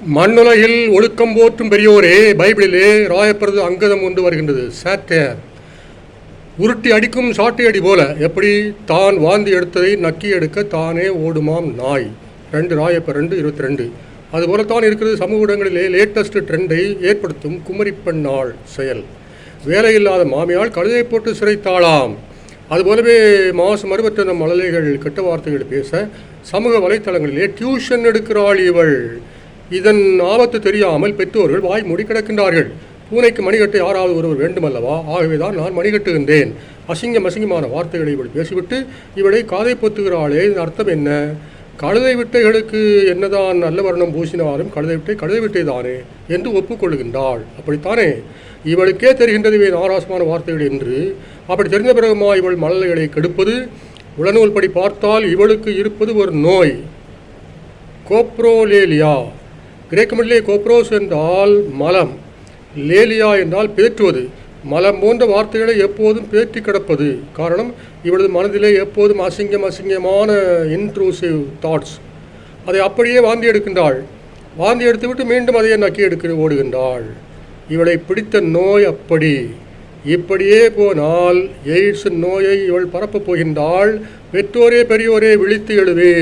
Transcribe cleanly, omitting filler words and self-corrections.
மண்ணுலகில் ஒழுக்கம் போற்றும் பெரியோரே, பைபிளிலே ராயப்பரது அங்கதம் ஒன்று வருகின்றது. சாட்டர், உருட்டி அடிக்கும் சாட்டை அடி போல, எப்படி தான் வாந்தி எடுத்ததை நக்கி எடுக்க தானே ஓடுமாம் நாய். 2 ராயப்பர் 2:22. அதுபோலத்தான் இருக்கிறது சமூக இடங்களிலே லேட்டஸ்ட் ட்ரெண்டை ஏற்படுத்தும் குமரிப்பெண்ணாள் செயல். வேலையில்லாத மாமியால் கழுதை போட்டு சிறைத்தாளாம். அதுபோலவே மாசு மறுபற்ற நம் மழலைகள் கெட்ட வார்த்தைகள் பேச சமூக வலைத்தளங்களிலே டியூஷன் எடுக்கிறாள் இவள். இதன் ஆபத்து தெரியாமல் பெற்றோர்கள் வாய் மூடி கிடக்கின்றார்கள். பூனைக்கு மணிகட்டை யாராவது ஒருவர் வேண்டுமல்லவா? ஆகவேதான் நான் மணிகட்டுகின்றேன். அசிங்கமான வார்த்தைகளை இவள் பேசிவிட்டு இவளை காதை பொத்துகிறாளே, இதன் அர்த்தம் என்ன? கழுதை விட்டைகளுக்கு என்னதான் நல்ல வர்ணம் பூசினாலும் கழுதை விட்டை தானே என்று ஒப்புக்கொள்ளுகின்றாள். அப்படித்தானே? இவளுக்கே தெரிகின்றது இவை நாராசமான வார்த்தைகள் என்று. அப்படி தெரிந்த பிறகுமா இவள் மழலைகளை கெடுப்பது? உளநூல் படி பார்த்தால் இவளுக்கு இருப்பது ஒரு நோய், கோப்ரோலேலியா. கிரேக்கமிலே கோப்ரோஸ் என்றால் மலம், லேலியா என்றால் பேற்றுவது. மலம் போன்ற வார்த்தைகளை எப்போதும் பேற்றி கிடப்பது. காரணம், இவளது மனதிலே எப்போதும் அசிங்கமான இன்ட்ரூசிவ் தாட்ஸ். அதை அப்படியே வாந்தி எடுக்கின்றாள். வாந்தி எடுத்துவிட்டு மீண்டும் அதையே நக்கி ஓடுகின்றாள். இவளை பிடித்த நோய் அப்படி. இப்படியே போனால் எய்ட்ஸ் நோயை இவள் பரப்பப் போகின்றாள். பெற்றோரே பெரியோரே விழித்து எழுவே.